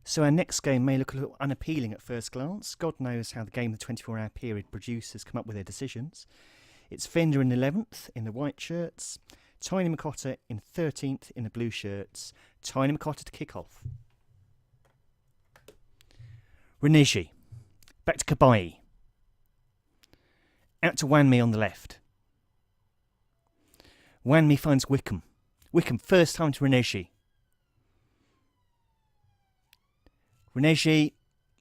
So our next game may look a little unappealing at first glance. God knows how the game of the 24-hour period producers come up with their decisions. It's Fender in 11th in the white shirts, TinyMcOtter in 13th in the blue shirts. TinyMcOtter to kick off. Renigi, back to Kabai. Out to Wanmi on the left. Wanmi finds Wickham. Wickham first time to Renigi. Renigi,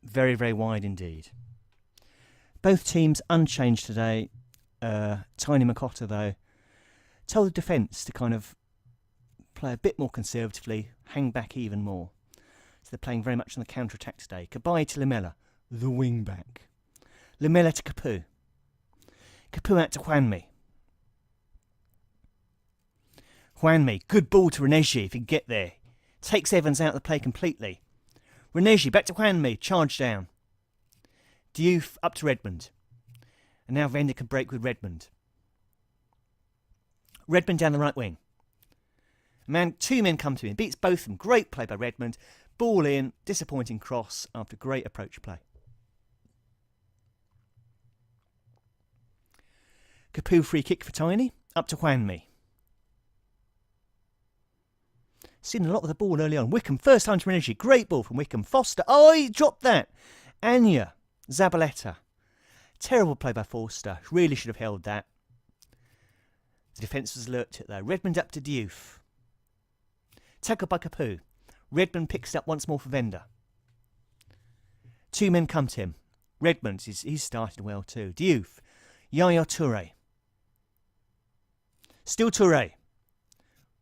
very, very wide indeed. Both teams unchanged today. TinyMcOtter, though, told the defence to kind of play a bit more conservatively, hang back even more. So they're playing very much on the counter-attack today. Goodbye to Lamella, the wing-back. Lamella to Kapu. Kapu out to Wanmi. Wanmi, good ball to Renigi if he can get there. Takes Evans out of the play completely. Renigi back to Wanmi, charge down. Diouf up to Redmond. And now Vender can break with Redmond. Redmond down the right wing. Two men come to him, beats both of them. Great play by Redmond. Ball in, disappointing cross after great approach play. Kapu free kick for Tiny, up to Wanmi. Seen a lot of the ball early on. Wickham, first time to Renigi. Great ball from Wickham. Foster, oh, he dropped that. Anya, Zabaleta. Terrible play by Forster. Really should have held that. The defence was alert to it though. Redmond up to Diouf. Tackled by Kapu. Redmond picks it up once more for Vender. Two men come to him. Redmond, he's started well too. Diouf. Yaya Toure. Still Toure.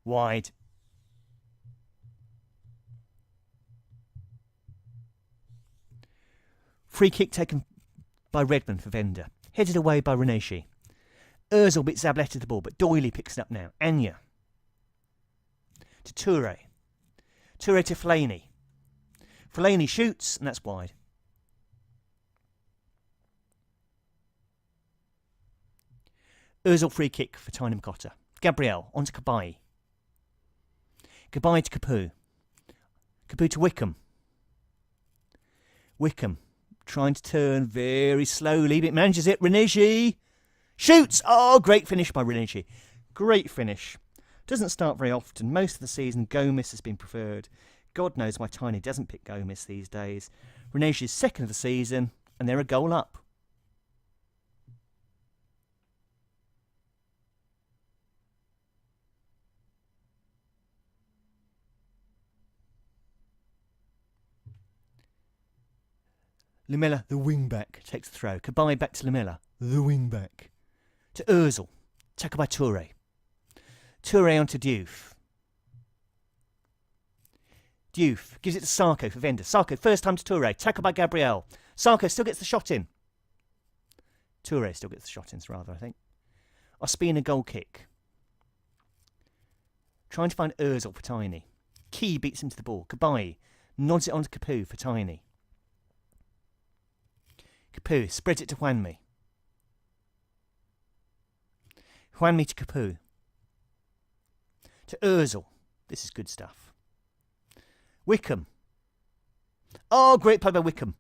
Wide. Free kick taken by Redmond for Vender. Headed away by Renigi. Ozil beats Zabaleta the ball, but Doyley picks it up now. Anya. To Toure. Toure to Fellaini. Fellaini shoots, and that's wide. Ozil free kick for TinyMcOtter. Gabriel on to Kabai. Kabai to Kapu. Kapu to Wickham. Wickham trying to turn very slowly, but manages it. Renigi shoots. Oh, great finish by Renigi. Great finish. Doesn't start very often. Most of the season, Gomez has been preferred. God knows why Tiny doesn't pick Gomez these days. Renigi's second of the season, and they're a goal up. Lamella, the wing-back, takes the throw. Kabai back to Lamella, the wing-back. To Ozil. Tackled by Toure. Toure on to Diouf. Diouf gives it to Sarko for Vender. Sarko, first time to Toure. Tackled by Gabriel. Sarko still gets the shot in. Toure still gets the shot in, rather, I think. Ospina goal kick. Trying to find Ozil for Tiny. Key beats him to the ball. Kabai nods it on to Kapu for Tiny. Kapu spreads it to Wanmi. Wanmi to Kapu. To Ozil. This is good stuff. Wickham. Oh, great play by Wickham.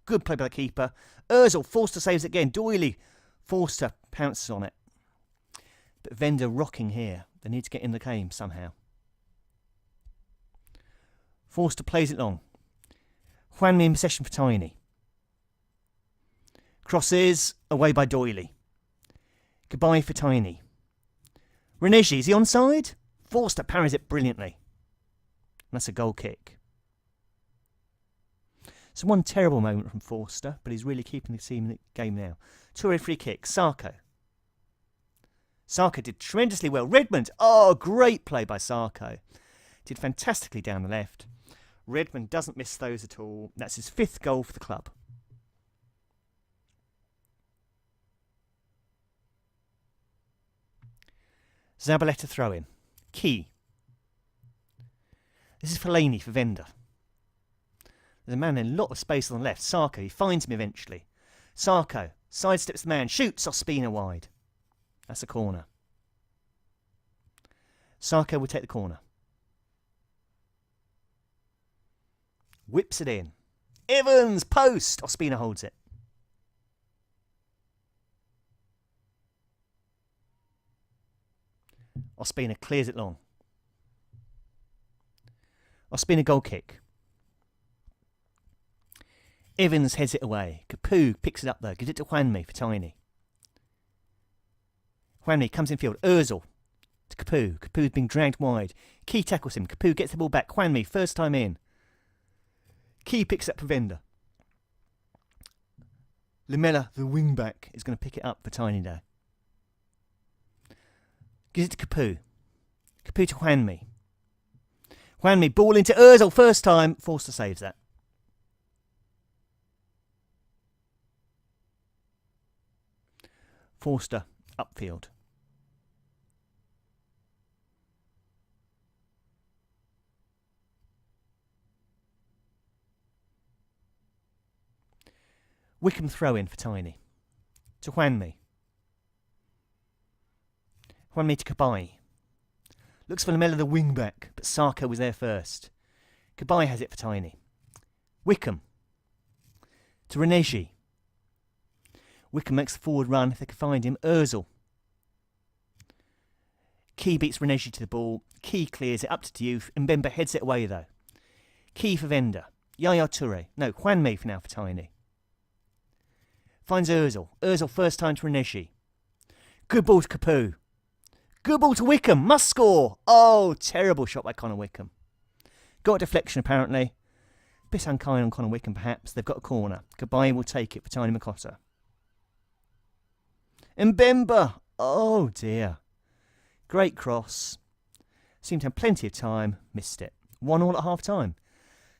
Good play by the keeper. Ozil, Forster saves it again. Doyley. Forster pounces on it. But Vender rocking here. They need to get in the game somehow. Forster plays it long. Wanmi in possession for Tiny. Crosses away by Doyley. Goodbye for Tiny. Renigi, is he onside? Forster parries it brilliantly. That's a goal kick. So one terrible moment from Forster, but he's really keeping the team in the game now. Toure free kick. Sarko. Sarko did tremendously well. Redmond. Oh, great play by Sarko. Did fantastically down the left. Redmond doesn't miss those at all. That's his 5th goal for the club. Zabaleta throw-in. Key. This is Fellaini for Vender. There's a man in a lot of space on the left. Sarko, he finds him eventually. Sarko sidesteps the man, shoots Ospina wide. That's a corner. Sarko will take the corner. whips it in. Evans, post. Ospina holds it. Ospina clears it long. Ospina goal kick. Evans heads it away. Capu picks it up though. Gives it to Juanmi for Tiny. Juanmi comes in field. Ozil to Capu. Capu's being dragged wide. Key tackles him. Capu gets the ball back. Juanmi, first time in. Key picks up for Venda. Lamela, the wing back, is going to pick it up for Tiny though. Gives it to Capu. Capu to Juanmi. Juanmi, ball into Ozil, first time. Forster saves that. Forster, upfield. Wickham throw in for Tiny. To Juanmi. Juanmi to Cabai. Looks for Lamela the wing back, but Sarko was there first. Cabai has it for Tiny. Wickham. To Renegi. Wickham makes the forward run if they can find him. Ozil. Key beats Renegi to the ball. Key clears it up to Diouf. Mbemba heads it away though. Key for Venda. Yaya Toure. No, Juanmi for now for Tiny. Finds Ozil. Ozil first time to Renegi. Good ball to Capu. Good ball to Wickham. Must score. Oh, terrible shot by Connor Wickham. Got a deflection apparently. Bit unkind on Connor Wickham perhaps. They've got a corner. Cabai will take it for TinyMcOtter. Mbemba. Oh dear. Great cross. Seemed to have plenty of time. Missed it. 1-1 at half time.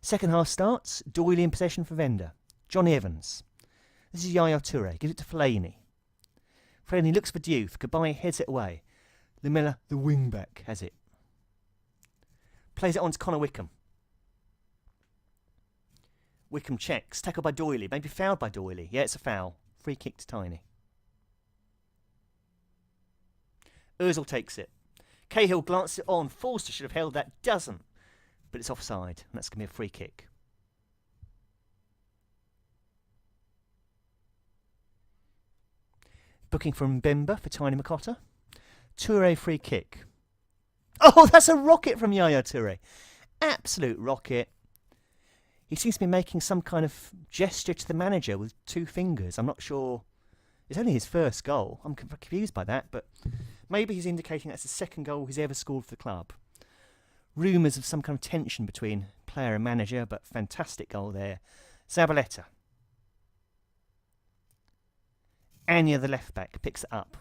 Second half starts. Doyley in possession for Venda. Johnny Evans. This is Yaya Toure. Gives it to Fellaini. Fellaini looks for Diouf. Cabai heads it away. Lamela, the wing back, has it. Plays it on to Connor Wickham. Wickham checks. Tackled by Doyley. Maybe fouled by Doyley. Yeah, it's a foul. Free kick to Tiny. Ozil takes it. Cahill glances it on. Forster should have held that. Doesn't. But it's offside. And that's going to be a free kick. Booking from Mbemba for TinyMcOtter. Toure free kick. Oh, that's a rocket from Yaya Toure. Absolute rocket. He seems to be making some kind of gesture to the manager with two fingers. I'm not sure. It's only his first goal. I'm confused by that, but maybe he's indicating that's the second goal he's ever scored for the club. Rumours of some kind of tension between player and manager, but fantastic goal there. Zabaleta. Anya, the left back, picks it up.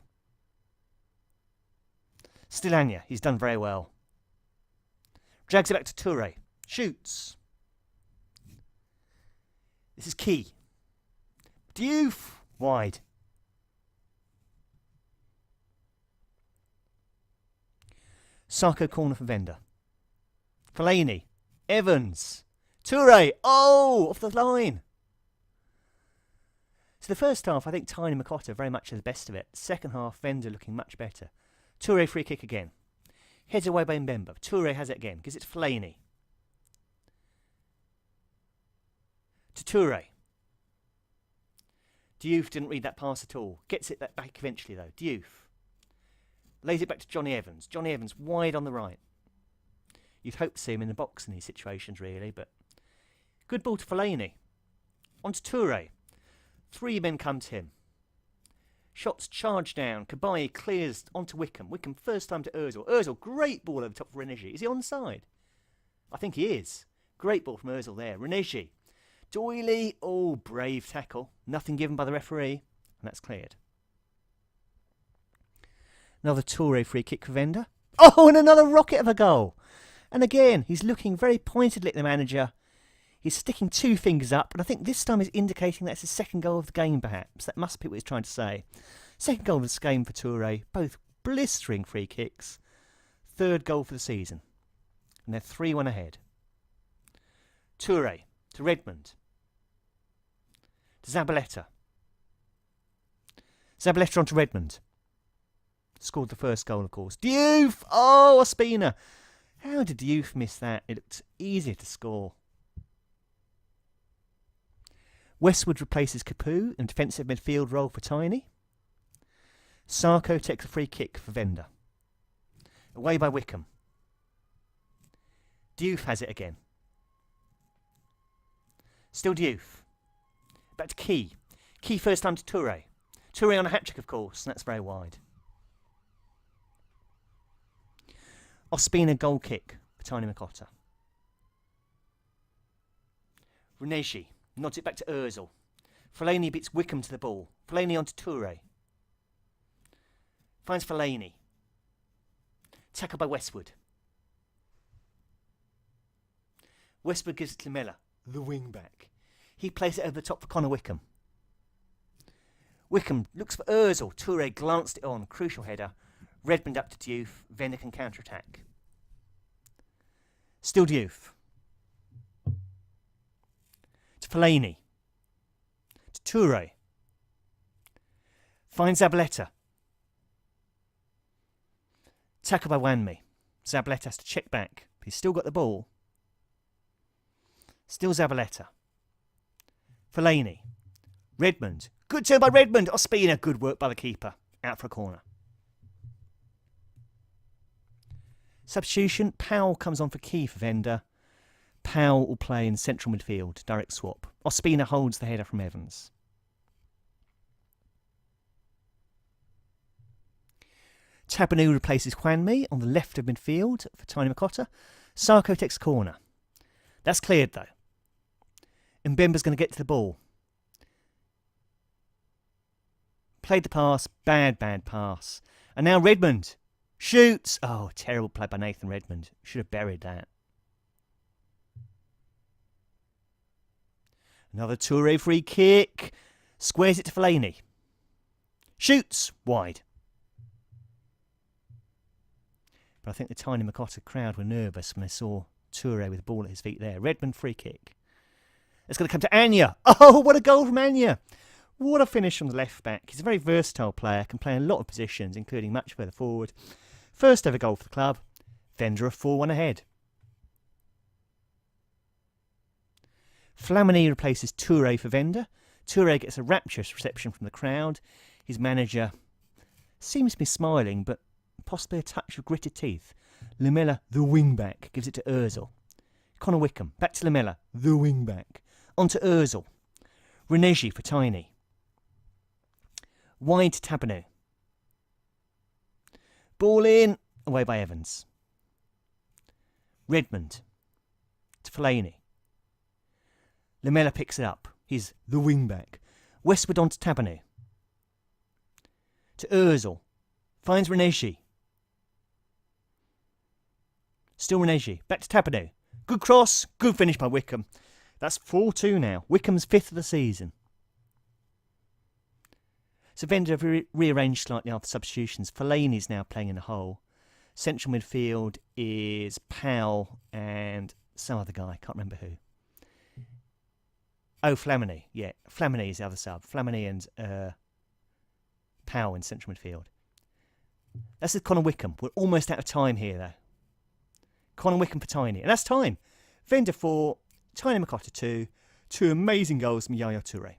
Still Anya. He's done very well. Drags it back to Toure. Shoots. This is Key. Diouf. Wide. Sarko corner for Venda. Fellaini. Evans. Toure. Oh, off the line. So the first half, I think TinyMcOtter very much has the best of it. Second half, Venda looking much better. Toure free kick again. Heads away by Mbemba. Toure has it again. Gives it to Fellaini. To Toure. Diouf didn't read that pass at all. Gets it back eventually though. Diouf. Lays it back to Johnny Evans. Johnny Evans wide on the right. You'd hope to see him in the box in these situations really, but good ball to Fellaini. On to Toure. Three men come to him. Shots charged down. Cabai clears onto Wickham. Wickham first time to Ozil. Ozil, great ball over the top of Renegi. Is he onside? I think he is. Great ball from Ozil there. Renegi. Doyley. Oh, brave tackle. Nothing given by the referee. And that's cleared. Another Toure free kick for Venda. Oh, and another rocket of a goal. And again, he's looking very pointedly at the manager. He's sticking two fingers up, and I think this time he's indicating that's his second goal of the game, perhaps. That must be what he's trying to say. Second goal of this game for Toure. Both blistering free kicks. Third goal for the season. And they're 3-1 ahead. Toure to Redmond. To Zabaleta. Zabaleta on to Redmond. Scored the first goal, of course. Diouf! Oh, Ospina! How did Diouf miss that? It looked easier to score. Westwood replaces Capu in defensive midfield role for Tiny. Sarko takes a free kick for Vender. Away by Wickham. Diouf has it again. Still Diouf. Back to Key. Key first time to Toure. Toure on a hat-trick, of course, and that's very wide. Ospina goal kick for TinyMcOtter. Reneshi nods it back to Ozil. Fellaini beats Wickham to the ball. Fellaini onto Toure. Finds Fellaini. Tackle by Westwood. Westwood gives it to Lamela, the wing back. He plays it over the top for Connor Wickham. Wickham looks for Ozil. Toure glanced it on. Crucial header. Redmond up to Diouf. Vender can counter-attack. Still Diouf. To Fellaini. To Toure. Finds Zabaleta. Tackle by Wanmi. Zabaleta has to check back. He's still got the ball. Still Zabaleta. Fellaini. Redmond. Good turn by Redmond. Ospina. Good work by the keeper. Out for a corner. Substitution. Powell comes on for Key for Vender. Powell will play in central midfield. Direct swap. Ospina holds the header from Evans. Tabanu replaces Wanmi on the left of midfield for TinyMcOtter. Sarko takes a corner. That's cleared though. Mbemba's going to get to the ball. Played the pass. Bad pass. And now Redmond shoots. Oh, terrible play by Nathan Redmond. Should have buried that. Another Toure free kick. Squares it to Fellaini. Shoots. Wide. But I think the TinyMcOtter crowd were nervous when they saw Toure with the ball at his feet there. Redmond free kick. It's going to come to Anya. Oh, what a goal from Anya. What a finish from the left back. He's a very versatile player, can play in a lot of positions, including much further forward. First ever goal for the club. Vender are 4-1 ahead. Flamini replaces Toure for Vender. Toure gets a rapturous reception from the crowd. His manager seems to be smiling, but possibly a touch of gritted teeth. Lamela, the wing-back, gives it to Ozil. Connor Wickham, back to Lamela, the wing-back. On to Ozil. Reneshi for Tiny. Wide to Tabanu. Ball in. Away by Evans. Redmond. To Fellaini. Lamela picks it up. He's the wing-back. Westwood on to Tabanu. To Ozil. Finds Reneshi. Still Reneshi. Back to Tabanu. Good cross. Good finish by Wickham. That's 4-2 now. Wickham's 5th of the season. So Vender have rearranged slightly after substitutions. Fellaini's now playing in the hole. Central midfield is Powell and some other guy. Can't remember who. Oh, Flamini. Yeah, Flamini is the other sub. Flamini and Powell in central midfield. That's with Connor Wickham. We're almost out of time here, though. Connor Wickham for Tiny. And that's time. Vender 4, TinyMcOtter 2. 2 amazing goals from Yaya Toure.